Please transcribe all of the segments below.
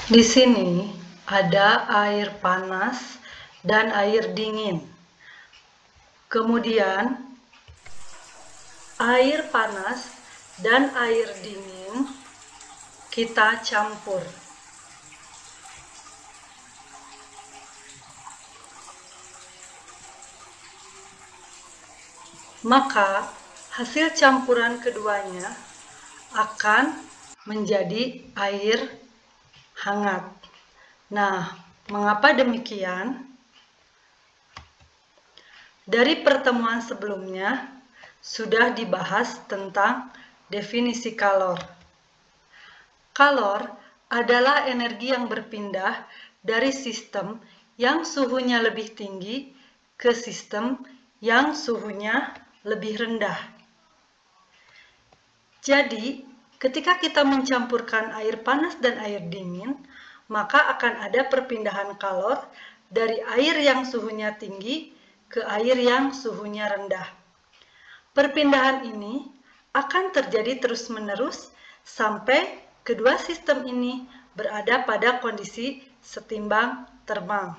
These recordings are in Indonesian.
Di sini ada air panas dan air dingin. Kemudian air panas dan air dingin kita campur. Maka hasil campuran keduanya akan menjadi air hangat. Nah, mengapa demikian? Dari pertemuan sebelumnya sudah dibahas tentang definisi kalor. Kalor adalah energi yang berpindah dari sistem yang suhunya lebih tinggi ke sistem yang suhunya lebih rendah. Jadi, ketika kita mencampurkan air panas dan air dingin, maka akan ada perpindahan kalor dari air yang suhunya tinggi ke air yang suhunya rendah. Perpindahan ini akan terjadi terus-menerus sampai kedua sistem ini berada pada kondisi setimbang termal.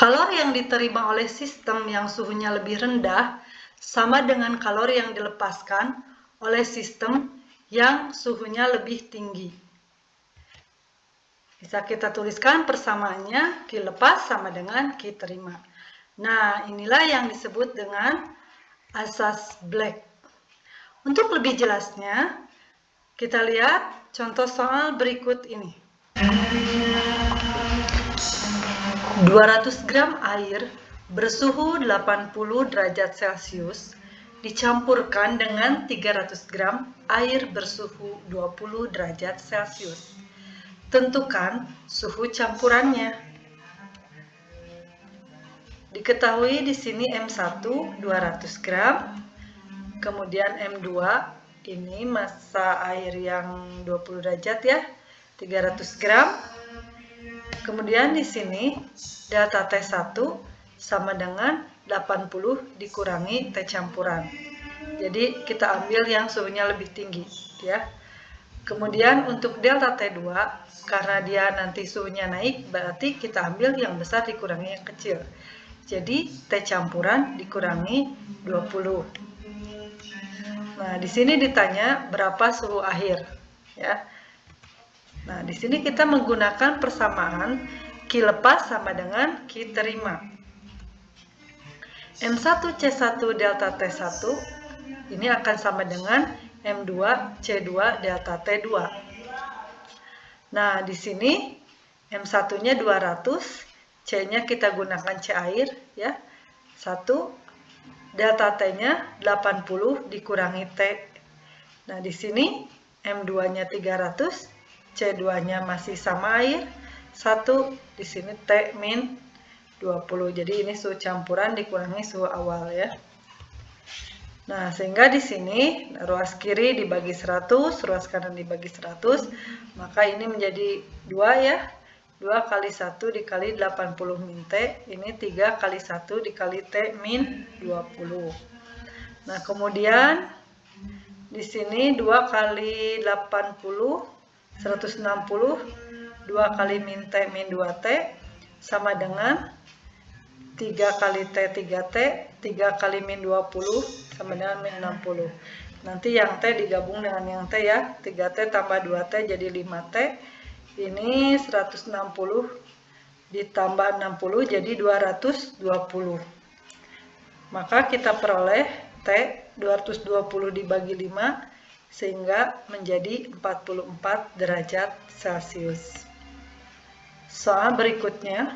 Kalor yang diterima oleh sistem yang suhunya lebih rendah sama dengan kalor yang dilepaskan oleh sistem yang suhunya lebih tinggi. Bisa kita tuliskan persamaannya, Q lepas sama dengan Q terima. Nah, inilah yang disebut dengan asas Black. Untuk lebih jelasnya, kita lihat contoh soal berikut ini. 200 gram air bersuhu 80 derajat Celcius dicampurkan dengan 300 gram air bersuhu 20 derajat Celcius. Tentukan suhu campurannya. Diketahui di sini M1 200 gram, kemudian M2 ini massa air yang 20 derajat ya, 300 gram. Kemudian di sini delta T1 sama dengan 80 dikurangi T campuran. Jadi kita ambil yang suhunya lebih tinggi ya. Kemudian untuk delta T2 karena dia nanti suhunya naik, berarti kita ambil yang besar dikurangi yang kecil. Jadi T campuran dikurangi 20. Nah, di sini ditanya berapa suhu akhir ya. Nah, di sini kita menggunakan persamaan Q lepas sama dengan Q terima. M1C1 delta T1 ini akan sama dengan M2C2 delta T2. Nah, di sini M1-nya 200, C-nya kita gunakan C air ya. 1 delta T-nya 80 dikurangi T. Nah, di sini M2-nya 300, C2-nya masih sama air, 1 di sini T min 20. Jadi ini suhu campuran dikurangi suhu awal ya. Nah, sehingga di sini ruas kiri dibagi 100, ruas kanan dibagi 100, maka ini menjadi 2 ya. 2 kali 1 dikali 80 min T, ini 3 kali 1 dikali T min 20. Nah, kemudian di sini 2 kali 80, 160, 2 kali min T min 2T, sama dengan 3 kali T 3T, 3 kali min 20, sama dengan min 60. Nanti yang T digabung dengan yang T ya, 3T tambah 2T jadi 5T, ini 160 ditambah 60 jadi 220. Maka kita peroleh T 220 dibagi 5 sehingga menjadi 44 derajat Celcius. Soal berikutnya,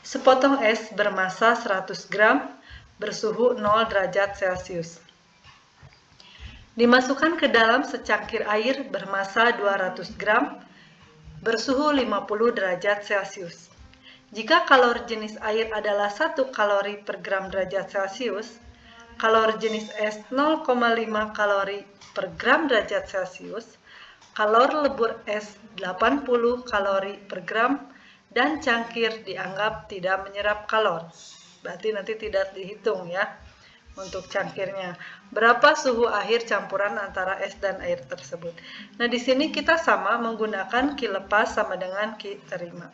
sepotong es bermassa 100 gram bersuhu 0 derajat Celcius dimasukkan ke dalam secangkir air bermassa 200 gram bersuhu 50 derajat Celcius. Jika kalor jenis air adalah 1 kalori per gram derajat Celcius, kalor jenis es 0,5 kalori per gram derajat Celcius, kalor lebur es 80 kalori per gram, dan cangkir dianggap tidak menyerap kalor. Berarti nanti tidak dihitung ya. untuk cangkirnya. Berapa suhu akhir campuran antara es dan air tersebut. Nah, di sini kita sama menggunakan Ki lepas sama dengan Ki terima.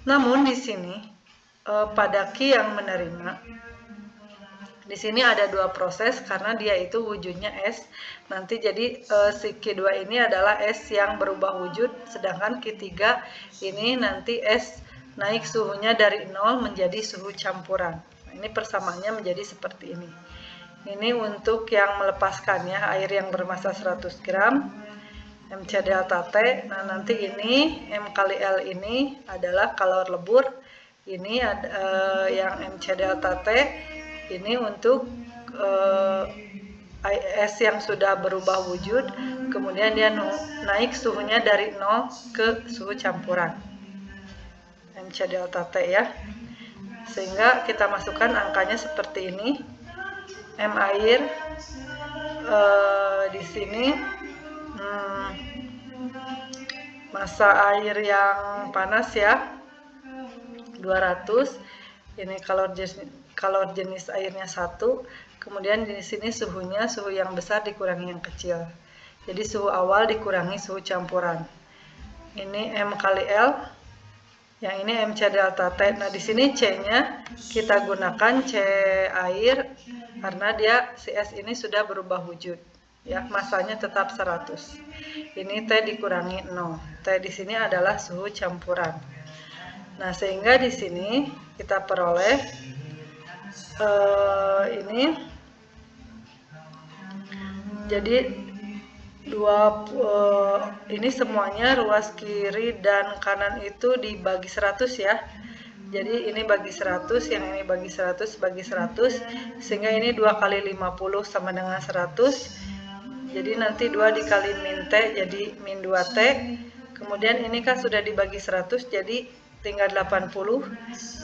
Namun di sini pada Ki yang menerima, di sini ada dua proses karena dia itu wujudnya es. Nanti jadi si Ki2 ini adalah es yang berubah wujud, sedangkan Ki3 ini nanti es naik suhunya dari 0 menjadi suhu campuran. Nah, ini persamaannya menjadi seperti ini. Ini untuk yang melepaskannya, air yang bermassa 100 gram, MC delta T. Nah, nanti ini M kali L ini adalah kalor lebur. Ini yang MC delta T ini untuk es yang sudah berubah wujud, kemudian dia naik suhunya dari 0 ke suhu campuran. MC delta T ya. Sehingga kita masukkan angkanya seperti ini. M air di sini massa air yang panas ya 200. Ini kalor jenis airnya 1. Kemudian di sini suhunya suhu yang besar dikurangi yang kecil. Jadi suhu awal dikurangi suhu campuran. Ini M kali L. Yang ini MC delta T. Nah, di sini C-nya kita gunakan C air karena dia si es ini sudah berubah wujud. Ya, masanya tetap 100. Ini T dikurangi 0. T di sini adalah suhu campuran. Nah, sehingga di sini kita peroleh ini jadi ini semuanya ruas kiri dan kanan itu dibagi 100 ya. Jadi ini bagi 100, yang ini bagi 100, bagi 100, sehingga ini 2 kali 50 sama dengan 100. Jadi nanti 2 dikali min T jadi min 2T. Kemudian ini kan sudah dibagi 100 jadi tinggal 80.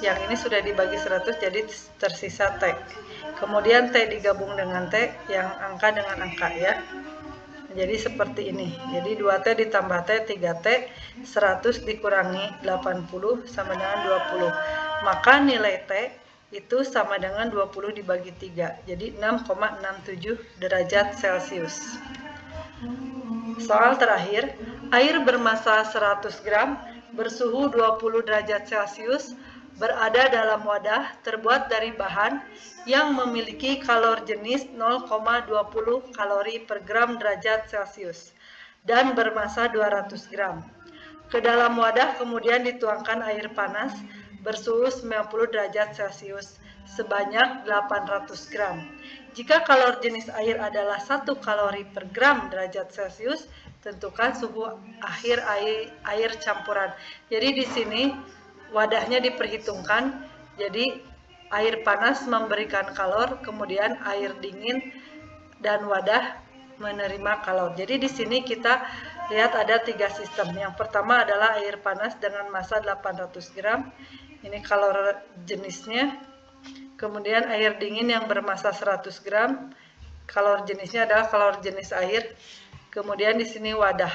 Yang ini sudah dibagi 100 jadi tersisa T. Kemudian T digabung dengan T yang angka dengan angka ya. Jadi seperti ini. Jadi 2T ditambah T 3T, 100 dikurangi 80 sama dengan 20. Maka nilai T itu sama dengan 20 dibagi 3, jadi 6,67 derajat Celcius. Soal terakhir, air bermassa 100 gram bersuhu 20 derajat Celcius berada dalam wadah terbuat dari bahan yang memiliki kalor jenis 0,20 kalori per gram derajat Celcius dan bermassa 200 gram. Ke dalam wadah kemudian dituangkan air panas bersuhu 90 derajat Celcius sebanyak 800 gram. Jika kalor jenis air adalah 1 kalori per gram derajat Celcius, tentukan suhu akhir air campuran. Jadi di sini wadahnya diperhitungkan. Jadi air panas memberikan kalor, kemudian air dingin dan wadah menerima kalor. Jadi di sini kita lihat ada 3 sistem. Yang pertama adalah air panas dengan massa 800 gram. Ini kalor jenisnya. Kemudian air dingin yang bermassa 100 gram. Kalor jenisnya adalah kalor jenis air. Kemudian di sini wadah.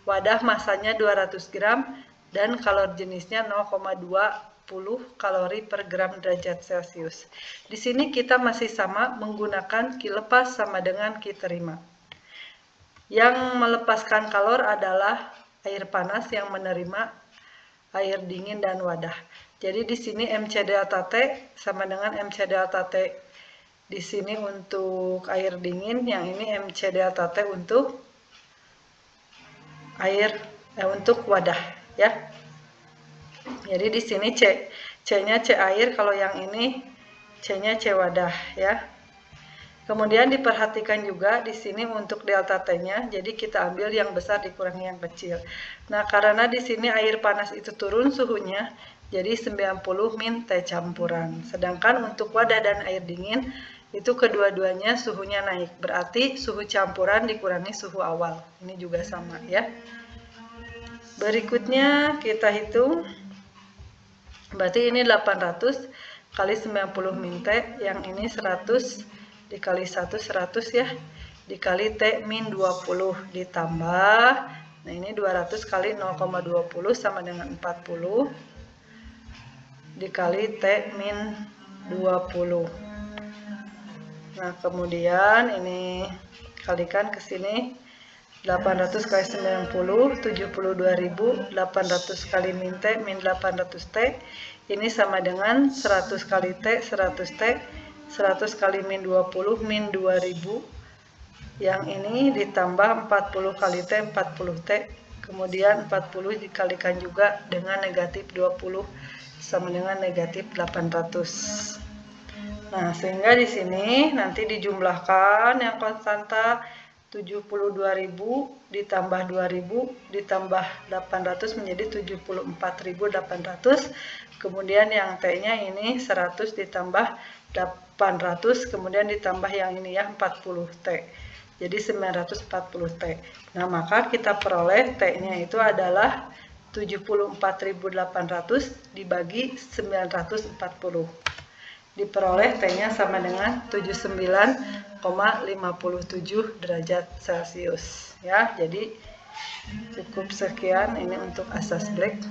Wadah massanya 200 gram dan kalor jenisnya 0,20 kalori per gram derajat Celcius. Di sini kita masih sama menggunakan Ki lepas sama dengan Ki terima. Yang melepaskan kalor adalah air panas, yang menerima air dingin dan wadah. Jadi di sini MC delta T sama dengan MC delta T di sini untuk air dingin, yang ini MC delta T untuk air untuk wadah ya. Jadi di sini C-nya C air, kalau yang ini C-nya C wadah ya. Kemudian diperhatikan juga di sini untuk delta T-nya, jadi kita ambil yang besar dikurangi yang kecil. Nah, karena di sini air panas itu turun suhunya, jadi 90 min T campuran. Sedangkan untuk wadah dan air dingin, itu kedua-duanya suhunya naik. Berarti suhu campuran dikurangi suhu awal. Ini juga sama ya. Berikutnya kita hitung. Berarti ini 800 kali 90 min T, yang ini 100 dikali 1 100 ya, dikali T min 20 ditambah, nah ini 200 kali 0,20 sama dengan 40 dikali T min 20. Nah, kemudian ini kalikan ke sini. 800 kali 90, 72.000. 800 kali min T, min 800 T. Ini sama dengan 100 kali T, 100 T. 100 kali min 20, min 2000. Yang ini ditambah 40 kali T, 40 T. Kemudian 40 dikalikan juga dengan negatif 20, sama dengan negatif 800. Nah, sehingga di sini nanti dijumlahkan yang konstanta 72.000 ditambah 2000 ditambah 800 menjadi 74.800. Kemudian yang T-nya ini 100 ditambah 800, kemudian ditambah yang ini ya 40 T. Jadi 940 T. Nah, maka kita peroleh T-nya itu adalah 74.800 dibagi 940. Diperoleh T-nya sama dengan 79,57 derajat Celcius ya. Jadi cukup sekian ini untuk asas Black.